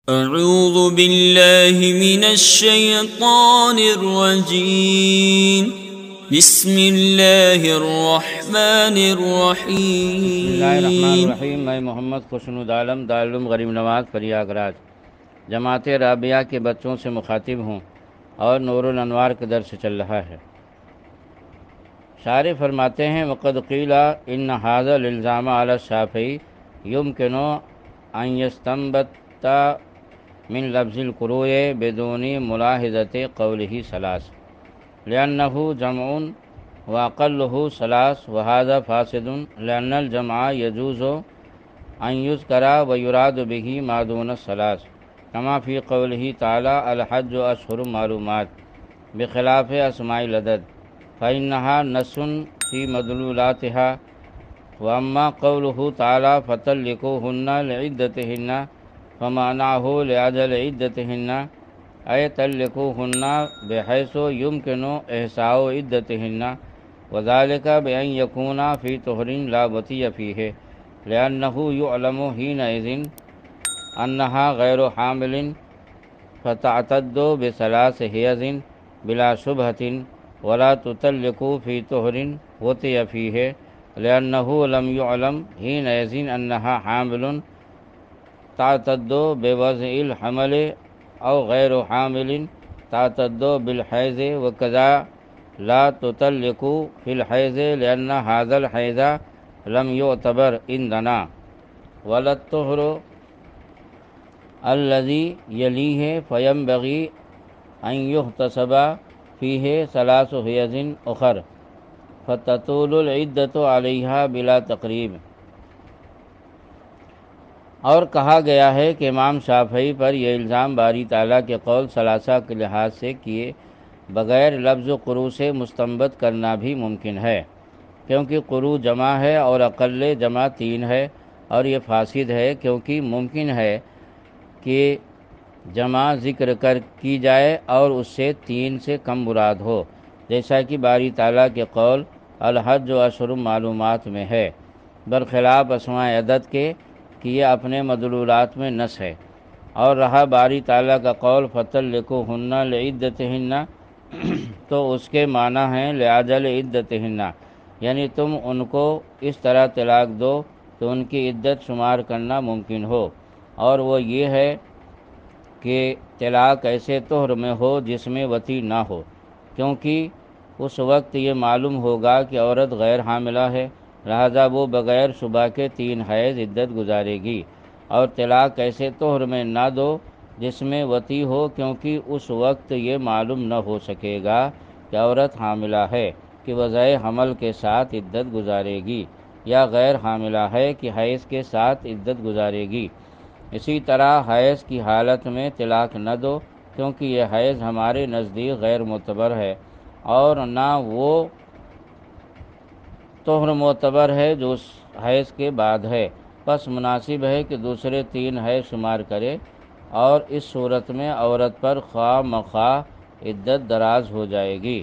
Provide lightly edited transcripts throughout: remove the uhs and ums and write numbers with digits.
اعوذ باللہ من الشیطان الرجیم بسم اللہ الرحمن الرحیم بسم اللہ الرحمن الرحیم۔ میں محمد خوشنود عالم دارالعلوم غریب نواز پریاگراج جماعت رابعہ کے بچوں سے مخاطب ہوں اور نور الانوار کا درس چل رہا ہے۔ شارح فرماتے ہیں وقد قیل ان ھذا الالزام علی الشافعی یمکن ان یستنبط من لفظ القروء بدون ملاحظة قوله ثلاث لأنه جمع وأقله ثلاث وهذا فاسد لأن الجمع يجوز أن يذكر ويراد به ما دون الثلاث كما في قوله تعالى الحج أشهر معلومات بخلاف أسماء العدد فإنها نص في مدلولاتها وأما قوله تعالى فطلقوهن لعدتهن فمعناه لأجل عدتهن أي طلقوهن بحيث يمكن إحصاء عدتهن وذلك بأن يكون في طهر لا بطي فيه لأنه يعلم حينئذ أنها غير حامل فتعتد بثلاث حيض بلا شبهة ولا تطلق في طهر بطي فيه لأنه لم يعلم حينئذ أنها حامل تعتد بوضع الحمل أو غير حامل تعتد بالحيض وكذا لا تطلق في الحيض لأن هذا الحيض لم يعتبر عندنا ولا الطهر الذي يليه فينبغي أن يحتسب فيه ثلاث حيض أخر فتطول العدة عليها بلا تقریب۔ اور کہا گیا ہے کہ امام شافعی پر یہ الزام باری تعالیٰ کے قول ثلاثہ کے لحاظ سے کیے بغیر لفظ قروء سے مستنبط کرنا بھی ممکن ہے، کیونکہ قروء جمع ہے اور اقل جمع 3 ہے، اور یہ فاسد ہے کیونکہ ممکن ہے کہ جمع ذکر کی جائے اور اس سے 3 سے کم مراد ہو، جیسا کہ باری تعالیٰ کے قول الحج اشہر معلومات میں ہے، برخلاف اسماء عدد کے کہ یہ اپنے مدلولات میں نص ہے۔ اور رہا باری تعالیٰ کا قول فطلقوہن لعدتہن تو اس کے معنی ہیں لعجل عدتہن، یعنی تم ان کو اس طرح طلاق دو تو ان کی عدت شمار کرنا ممکن ہو، اور وہ یہ ہے کہ طلاق ایسے طہر میں ہو جس میں وطی نہ ہو، کیونکہ اس وقت یہ معلوم ہوگا کہ عورت غیر حاملہ ہے، لہذا وہ بغیر شبہ کے 3 حیض عدت گزارے گی، اور طلاق ایسے طہر میں نہ دو جس میں وطی ہو، کیونکہ اس وقت یہ معلوم نہ ہو سکے گا کہ عورت حاملہ ہے کہ وضع حمل کے ساتھ عدت گزارے گی، یا غیر حاملہ ہے کہ حیض کے ساتھ عدت گزارے گی۔ اسی طرح حیض کی حالت میں طلاق نہ دو، کیونکہ یہ حیض ہمارے نزدیک غیر معتبر ہے، اور نہ وہ طہر معتبر ہے جو اس حیض کے بعد ہے، پس مناسب ہے کہ دوسرے 3 حیض شمار کرے، اور اس صورت میں عورت پر خواہ مخواہ عدت دراز ہو جائے گی۔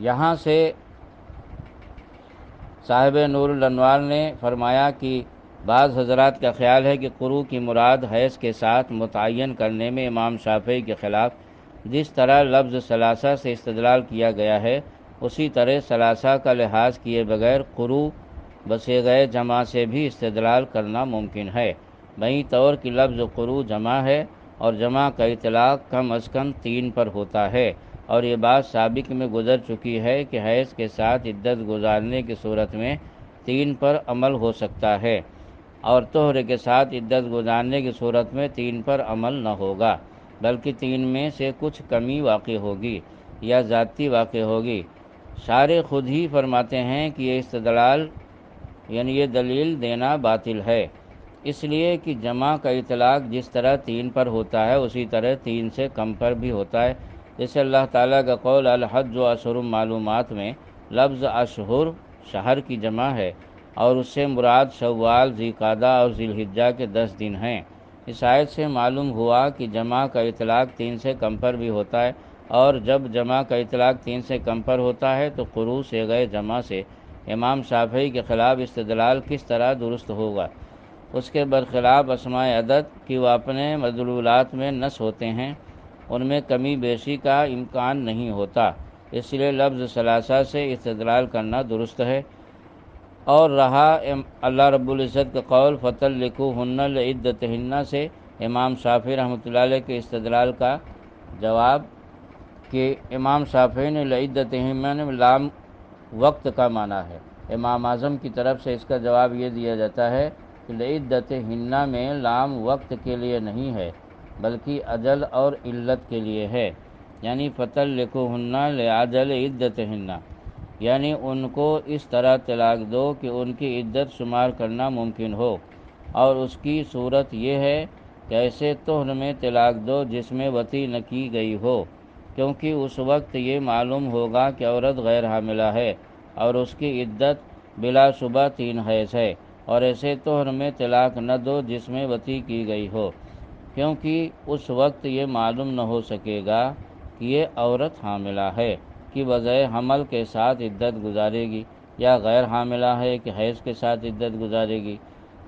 یہاں سے صاحب نور الانوار نے فرمایا کہ بعض حضرات کا خیال ہے کہ قروء کی مراد حیض کے ساتھ متعین کرنے میں امام شافعی کے خلاف جس طرح لفظ ثلاثہ سے استدلال کیا گیا ہے، اسی طرح ثلاثہ کا لحاظ کیے بغیر قروء بصیغہ جمع سے بھی استدلال کرنا ممکن ہے، بہی طور کہ لفظ قروء جمع ہے اور جمع کا اطلاق کم از کم 3 پر ہوتا ہے، اور یہ بات سابق میں گزر چکی ہے کہ حیض کے ساتھ عدت گزارنے کی صورت میں 3 پر عمل ہو سکتا ہے، اور طہر کے ساتھ عدت گزارنے کی صورت میں 3 پر عمل نہ ہوگا، بلکہ 3 میں سے کچھ کمی واقع ہوگی یا زیادتی واقع ہوگی۔ شارح خود ہی فرماتے ہیں کہ یہ استدلال یعنی یہ دلیل دینا باطل ہے، اس لیے کہ جمع کا اطلاق جس طرح 3 پر ہوتا ہے اسی طرح 3 سے کم پر بھی ہوتا ہے، جیسے اللہ تعالیٰ کا قول الحج اشہر معلومات میں لفظ اشہر شہر کی جمع ہے، اور اس سے مراد شوال، ذوالقعدہ اور ذی الحجہ کے 10 دن ہیں۔ اس آیت سے معلوم ہوا کہ جمع کا اطلاق 3 سے کم پر بھی ہوتا ہے، اور جب جمع کا اطلاق 3 سے کم پر ہوتا ہے تو قروء صیغہ جمع سے امام شافعی کے خلاف استدلال کس طرح درست ہوگا؟ اس کے برخلاف اسماء عدد کہ وہ اپنے مدلولات میں نص ہوتے ہیں، ان میں کمی بیشی کا امکان نہیں ہوتا، اس لیے لفظ ثلاثہ سے استدلال کرنا درست ہے۔ اور رہا اللہ رب العزت کا قول فَطَلِّقُوهُنَّ لِعِدَّتِهِنَّ سے امام شافعی رحمۃ اللہ علیہ کے استدلال کا جواب کہ امام شافعی نے لعدتہن میں لام وقت کا معنی ہے، امام اعظم کی طرف سے اس کا جواب یہ دیا جاتا ہے کہ لعدتہن میں لام وقت کے لیے نہیں ہے بلکہ اجل اور علت کے لیے ہے، یعنی فَطَلِّقُوهُنَّ لِعَجَلِ عِدَّتِهِنَّ، یعنی ان کو اس طرح طلاق دو کہ ان کی عدت شمار کرنا ممکن ہو، اور اس کی صورت یہ ہے کہ ایسے طہر میں طلاق دو جس میں وطی نہ کی گئی ہو، کیونکہ اس وقت یہ معلوم ہوگا کہ عورت غیر حاملہ ہے اور اس کی عدت بلا شبہ 3 حیض ہے، اور ایسے طہر میں طلاق نہ دو جس میں وطی کی گئی ہو، کیونکہ اس وقت یہ معلوم نہ ہو سکے گا کہ یہ عورت حاملہ ہے کہ بجائے حمل کے ساتھ عدت گزارے گی، یا غیر حاملہ ہے کہ حیض کے ساتھ عدت گزارے گی،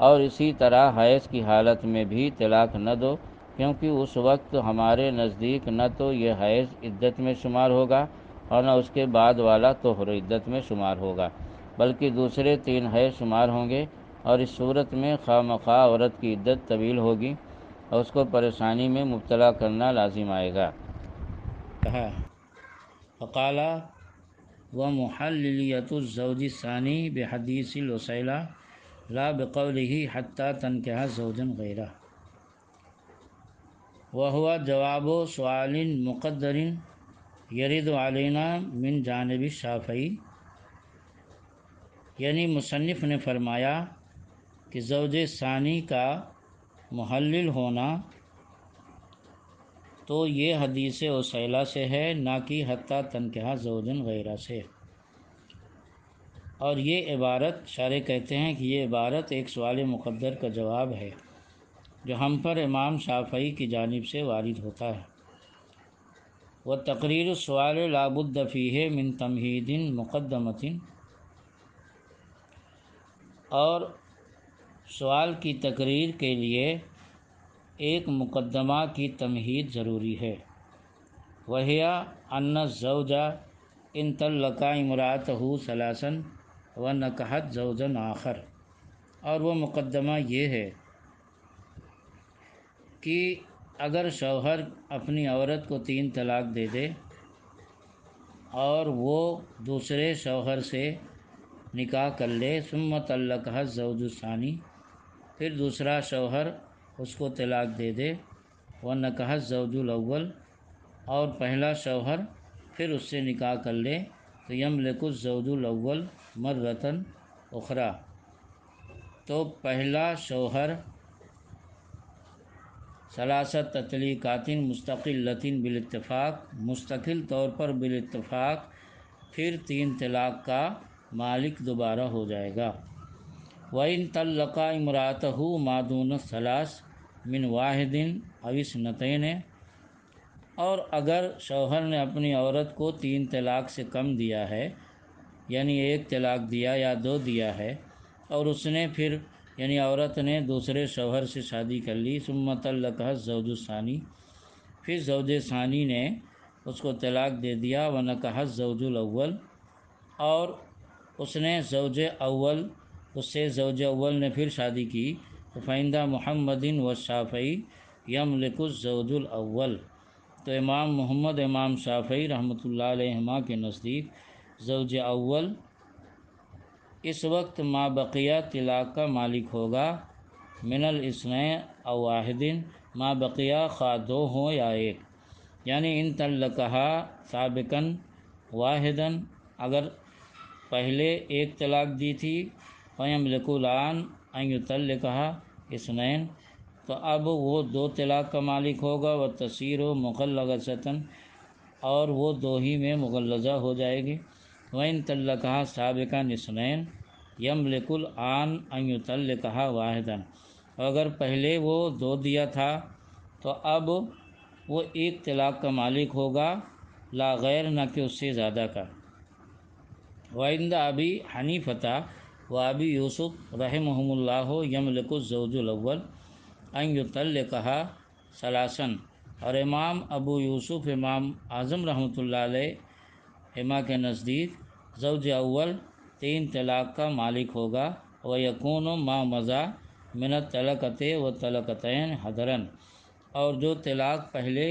اور اسی طرح حیض کی حالت میں بھی طلاق نہ دو، کیونکہ اس وقت ہمارے نزدیک نہ تو یہ حیض عدت میں شمار ہوگا اور نہ اس کے بعد والا طہر عدت میں شمار ہوگا، بلکہ دوسرے 3 حیض شمار ہوں گے، اور اس صورت میں خواہ مخواہ عورت کی عدت طویل ہوگی اور اس کو پریشانی میں مبتلا کرنا لازم آئے گا۔ فقال ومحللیۃ الزوج الثانی بحدیث الوسیلہ لا بقوله حتى تنكح زوجا غیرہ، وهو جواب سؤال مقدر يرد علينا من جانب الشافعی، یعنی مصنف نے فرمایا کہ زوج ثانی کا محلل ہونا تو یہ حدیث وسیلہ سے ہے، نہ کہ حتیٰ تنکحہ زوجن غیرہ سے، اور یہ عبارت شارح کہتے ہیں کہ یہ عبارت ایک سوال مقدر کا جواب ہے جو ہم پر امام شافعی کی جانب سے وارد ہوتا ہے۔ وتقریر السؤال لا بد فیہ من تمہید مقدمۃ، اور سوال کی تقریر کے لیے ایک مقدمہ کی تمہید ضروری ہے، وہی ان الزوج ان طلق امرأتہ ثلاثا ونکحت زوجا آخر، اور وہ مقدمہ یہ ہے کہ اگر شوہر اپنی عورت کو 3 طلاق دے دے اور وہ دوسرے شوہر سے نکاح کر لے، ثم طلقها الزوج الثانی، پھر دوسرا شوہر اس کو طلاق دے دے، ونکح الزوج الاول، اور پہلا شوہر پھر اس سے نکاح کر لے، تو یملک الزوج الاول مرۃ اخری، تو پہلا شوہر ثلاثت تطلیقات مستقلۃ بالاتفاق، مستقل طور پر بالاتفاق پھر 3 طلاق کا مالک دوبارہ ہو جائے گا۔ وَإِن طَلَّقَ امرأته ما دون الثلاث من واحد أو اثنتين، اور اگر شوہر نے اپنی عورت کو 3 طلاق سے کم دیا ہے، یعنی 1 طلاق دیا یا 2 دیا ہے، اور اس نے پھر یعنی عورت نے دوسرے شوہر سے شادی کر لی، ثم طلقها الزوج الثانی، پھر زوج ثانی نے اس کو طلاق دے دیا، ونکح الزوج الاول، اور اس نے زوج اول اس سے زوج اول نے پھر شادی کی، تو فعند محمد والشافعی یملک الزوج الاول، تو امام محمد امام شافعی رحمۃ اللہ علیہما کے نزدیک زوج اول اس وقت ما بقیہ طلاق کا مالک ہوگا، من الاثنین او واحد، ما بقیہ خواہ 2 ہوں یا 1، یعنی ان طلقہا سابقاً واحدا، اگر پہلے 1 طلاق دی تھی، فیملک الآن ان یطلقہا اثنین، تو اب وہ 2 طلاق کا مالک ہوگا، وتصیر مغلظۃ، اور وہ 2 ہی میں مغلظہ ہو جائے گی، وَإِن طَلَّقَهَا سَابِقًا اثْنَيْنِ يَمْلِكُ الْآنَ أَن يُطَلِّقَهَا وَاحِدًا، اور اگر پہلے وہ 2 دیا تھا تو اب وہ 1 طلاق کا مالک ہوگا، لا غیر، نہ کہ اس سے زیادہ کا۔ وعند ابی حنیفہ و ابی یوسف رحمہم اللہ یملک الزوج الاول ان یطلقہا ثلاثاً، اور امام ابو یوسف امام اعظم رحمۃ اللہ علیہ امہ کے نزدیک زوج اول 3 طلاق کا مالک ہوگا، و یکون ما مضی من الطلقۃ و طلقتین حضرن، اور جو طلاق پہلے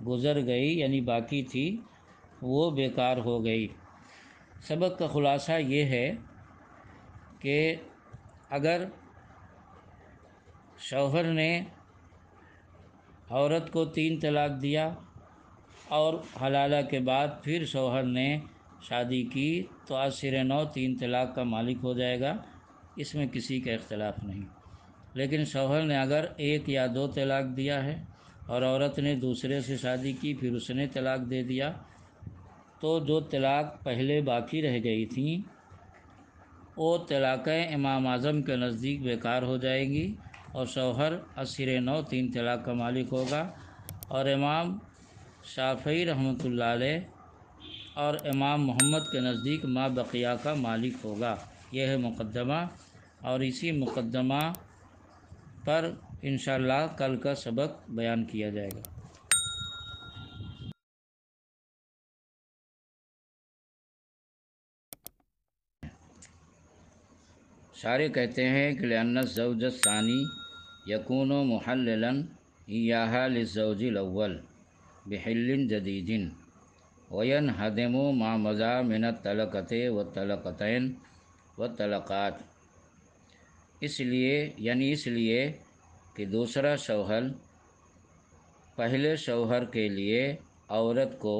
گزر گئی یعنی باقی تھی وہ بیکار ہو گئی۔ سبق کا خلاصہ یہ ہے کہ اگر شوہر نے عورت کو 3 طلاق دیا اور حلالہ کے بعد پھر شوہر نے شادی کی تو اثر نو 3 طلاق کا مالک ہو جائے گا، اس میں کسی کا اختلاف نہیں۔ لیکن شوہر نے اگر 1 یا 2 طلاق دیا ہے اور عورت نے دوسرے سے شادی کی پھر اس نے طلاق دے دیا تو جو طلاق پہلے باقی رہ گئی تھیں وہ طلاقیں امام اعظم کے نزدیک بیکار ہو جائیں گی اور شوہر اثر نو 3 طلاق کا مالک ہوگا، اور امام شافعی رحمۃ اللہ علیہ اور امام محمد کے نزدیک ما بقیہ کا مالک ہوگا۔ یہ ہے مقدمہ، اور اسی مقدمہ پر انشاءاللہ کل کا سبق بیان کیا جائے گا۔ شارح کہتے ہیں کہ لأن الزوج الثانی یکون محللا ایہا للزوج الاول بحل جدید وینہدم ما مضی من الطلقۃ والطلقتین والطلقات، اس لیے کہ دوسرا شوہر پہلے شوہر کے لیے عورت کو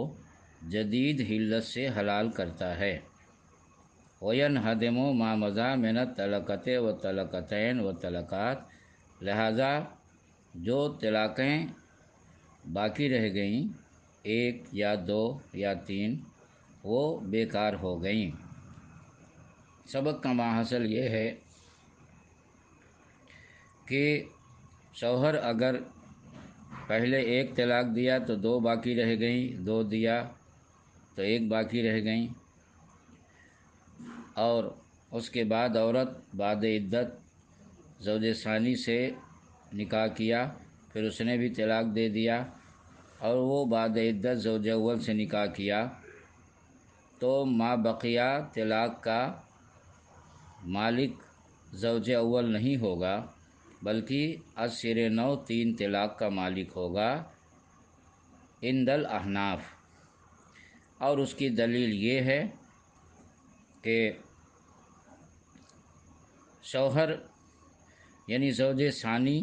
جدید حلت سے حلال کرتا ہے۔ وینہدم ما مضی من الطلقۃ والطلقتین والطلقات، لہذا جو طلاقیں باقی رہ گئیں 1 یا 2 یا 3 وہ بیکار ہو گئیں۔ سبق کا ماحصل یہ ہے کہ شوہر اگر پہلے 1 طلاق دیا تو 2 باقی رہ گئیں، 2 دیا تو 1 باقی رہ گئیں، اور اس کے بعد عورت بعد عدت زوج ثانی سے نکاح کیا پھر اس نے بھی طلاق دے دیا، اور وہ بعد عدت زوج اول سے نکاح کیا تو ما بقیہ طلاق کا مالک زوج اول نہیں ہوگا بلکہ اثر نو 3 طلاق کا مالک ہوگا عند الاحناف۔ اور اس کی دلیل یہ ہے کہ شوہر یعنی زوج ثانی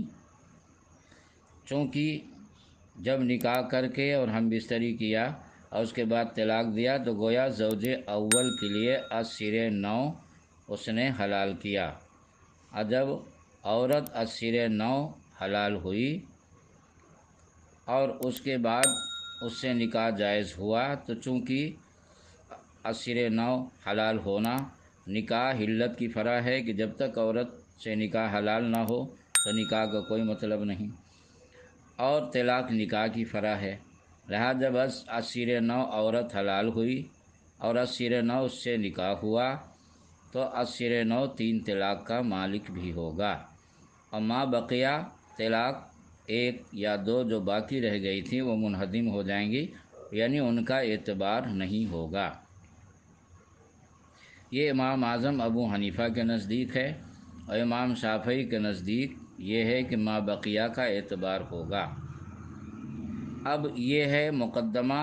چونکہ جب نکاح کر کے اور ہم بستری کیا اور اس کے بعد طلاق دیا تو گویا زوج اول کے لیے اثر نو اس نے حلال کیا، اور جب عورت اثر نو حلال ہوئی اور اس کے بعد اس سے نکاح جائز ہوا تو چونکہ اثر نو حلال ہونا نکاح حلت کی فرع ہے کہ جب تک عورت سے نکاح حلال نہ ہو تو نکاح کا کوئی مطلب نہیں، اور طلاق نکاح کی فرع ہے، لہذا جب اثر نو عورت حلال ہوئی اور اثر نو اس سے نکاح ہوا تو اثر نو 3 طلاق کا مالک بھی ہوگا، اور ما بقیہ طلاق 1 یا 2 جو باقی رہ گئی تھیں وہ منہدم ہو جائیں گی، یعنی ان کا اعتبار نہیں ہوگا۔ یہ امام اعظم ابو حنیفہ کے نزدیک ہے، اور امام شافعی کے نزدیک یہ ہے کہ ما بقیہ کا اعتبار ہوگا۔ اب یہ ہے مقدمہ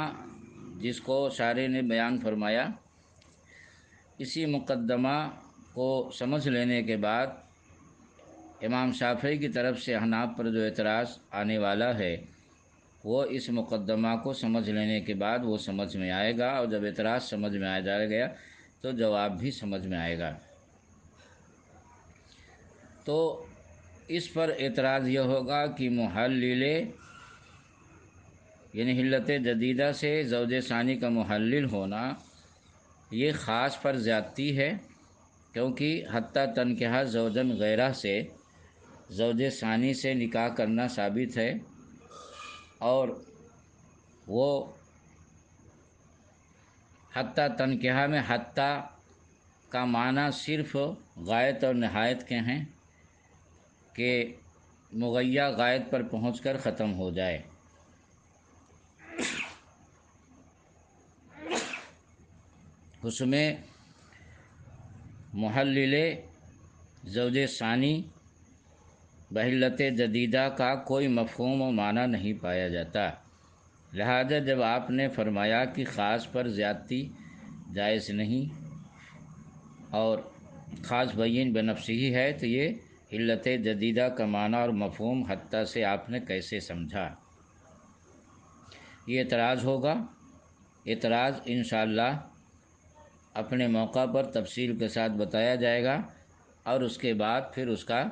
جس کو شارح نے بیان فرمایا، اسی مقدمہ کو سمجھ لینے کے بعد امام شافعی کی طرف سے احناف پر جو اعتراض آنے والا ہے وہ اس مقدمہ کو سمجھ لینے کے بعد وہ سمجھ میں آئے گا، اور جب اعتراض سمجھ میں آ جائے گا تو جواب بھی سمجھ میں آئے گا۔ تو اس پر اعتراض یہ ہوگا کہ محلل یعنی حلت جدیدہ سے زوج ثانی کا محلل ہونا یہ خاص پر زیادتی ہے، کیونکہ حتیٰ تنکحہ زوجن غیرہ سے زوج ثانی سے نکاح کرنا ثابت ہے، اور وہ حتیٰ تنکحہ میں حتیٰ کا معنی صرف غایت اور نہایت کے ہیں کہ مغیّہ غایت پر پہنچ کر ختم ہو جائے۔ اس میں محلل زوج ثانی بحلت جدیدہ کا کوئی مفہوم و معنی نہیں پایا جاتا، لہذا جب آپ نے فرمایا کہ خاص پر زیادتی جائز نہیں اور خاص بین بنفسہ ہی ہے، تو یہ علت جدیدہ کا معنی اور مفہوم حتیٰ سے آپ نے کیسے سمجھا؟ یہ اعتراض ہوگا۔ اعتراض انشاءاللہ اپنے موقع پر تفصیل کے ساتھ بتایا جائے گا، اور اس کے بعد پھر اس کا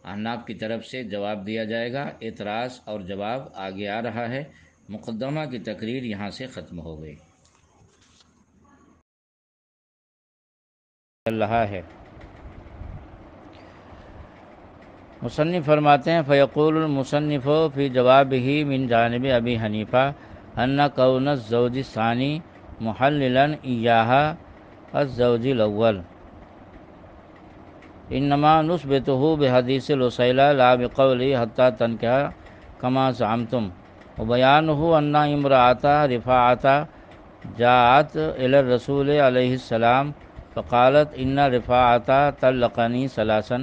احناف کی طرف سے جواب دیا جائے گا۔ اعتراض اور جواب آگے آ رہا ہے۔ مقدمہ کی تقریر یہاں سے ختم ہو گئی۔ چل رہا ہے۔ مصنف فرماتے ہیں فیقول المصنف فی جوابہ من جانب ابی حنیفہ ان کون الزوج الثانی محللا ایہا الزوج الاول انما نثبتہ بحدیث الوسیلہ لا بقولہ حتی تنکح کما زعمتم، وبیانہ ان امرأۃ رفاعۃ جاءت الی الرسول علیہ السلام فقالت ان رفاعۃ طلقنی ثلاثا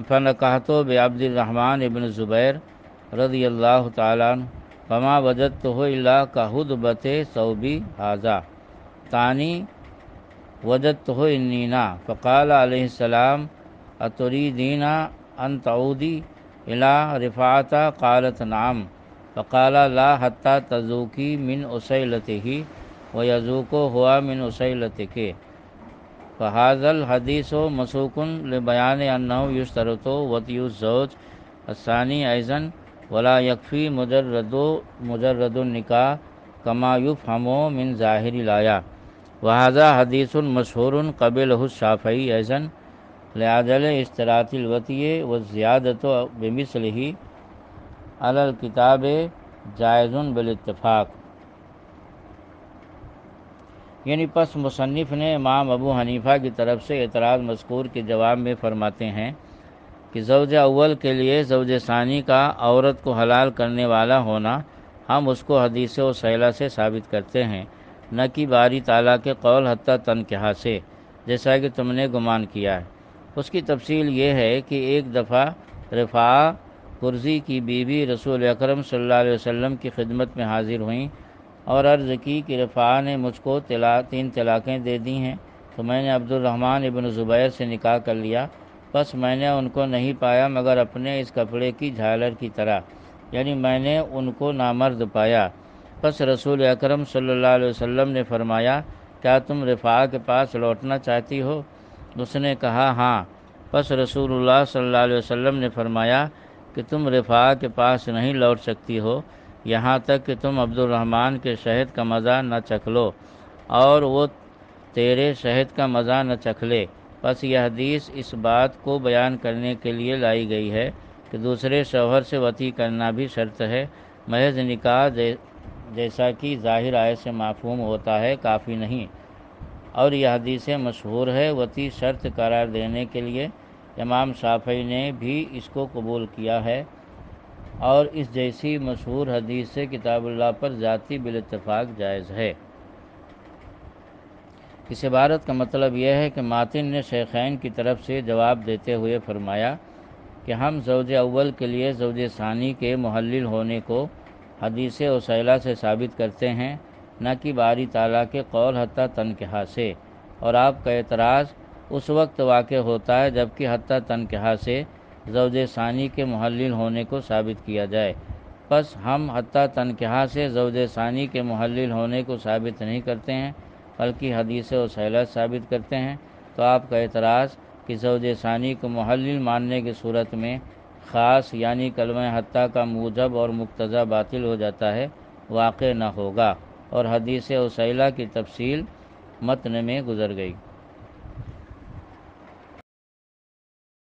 فنکحت بعبد الرحمن ابن الزبیر رضی اللہ تعالیٰ عنہ فما وجدتہ الا کہدبۃ ثوبی ھذا ثانی وجدتہ انینا فقال علیہ السلام اتريدين ان تعودی الی رفاعۃ قالت نعم فقال لا حتى تذوقی من اسیلتہ ویذوق ہوا من اسیلتک فهذا الحدیث مسوق لبیان انہ یشترط وطی الزوج الثانی ایضا ولا یکفی مجرد النکاح کما یفہم من ظاہر الآیہ وهذا حدیث مشہور قبلہ الشافعی ایضا لعدل اشتراط الوطی والزیادۃ بمثلہ علی الکتاب جائز بالاتفاق۔ یعنی پس مصنف نے امام ابو حنیفہ کی طرف سے اعتراض مذکور کے جواب میں فرماتے ہیں کہ زوج اول کے لیے زوج ثانی کا عورت کو حلال کرنے والا ہونا ہم اس کو حدیث وسیلہ سے ثابت کرتے ہیں، نہ کہ باری تعالیٰ کے قول حتیٰ تنکحہ سے، جیسا کہ تم نے گمان کیا ہے۔ اس کی تفصیل یہ ہے کہ ایک دفعہ رفاعہ قرظی کی بیوی رسول اکرم صلی اللہ علیہ وسلم کی خدمت میں حاضر ہوئیں اور عرض کی کہ رفاعہ نے مجھ کو 3 طلاقیں دے دی ہیں، تو میں نے عبد الرحمن ابن زبیر سے نکاح کر لیا، بس میں نے ان کو نہیں پایا مگر اپنے اس کپڑے کی جھالر کی طرح، یعنی میں نے ان کو نامرد پایا۔ پس رسول اکرم صلی اللہ علیہ وسلم نے فرمایا کیا تم رفاعہ کے پاس لوٹنا چاہتی ہو؟ اس نے کہا ہاں۔ پس رسول اللہ صلی اللہ علیہ وسلم نے فرمایا کہ تم رفاعہ کے پاس نہیں لوٹ سکتی ہو یہاں تک کہ تم عبد الرحمن کے شہد کا مزہ نہ چکھ لو اور وہ تیرے شہد کا مزہ نہ چکھ لے۔ پس یہ حدیث اس بات کو بیان کرنے کے لیے لائی گئی ہے کہ دوسرے شوہر سے وطی کرنا بھی شرط ہے، محض نکاح جیسا کہ ظاہر آیت سے مفہوم ہوتا ہے کافی نہیں، اور یہ حدیث مشہور ہے۔ وطی شرط قرار دینے کے لیے امام شافعی نے بھی اس کو قبول کیا ہے، اور اس جیسی مشہور حدیث سے کتاب اللہ پر ذاتی بالاتفاق جائز ہے۔ اس عبارت کا مطلب یہ ہے کہ ماتن نے شیخین کی طرف سے جواب دیتے ہوئے فرمایا کہ ہم زوج اول کے لیے زوج ثانی کے محلل ہونے کو حدیث وسیلہ سے ثابت کرتے ہیں، نہ کہ باری تعالیٰ کے قول حتیٰ تنکحہ سے، اور آپ کا اعتراض اس وقت واقع ہوتا ہے جبکہ حتیٰ تنکحہ سے زوج ثانی کے محلل ہونے کو ثابت کیا جائے۔ پس ہم حتیٰ تنکحہ سے زوج ثانی کے محلل ہونے کو ثابت نہیں کرتے ہیں بلکہ حدیث وسیلہ ثابت کرتے ہیں، تو آپ کا اعتراض کہ زوج ثانی کو محلل ماننے کی صورت میں خاص یعنی کلمہ حتیٰ کا موجب اور مقتضی باطل ہو جاتا ہے واقع نہ ہوگا، اور حدیث وسیلہ کی تفصیل متن میں گزر گئی۔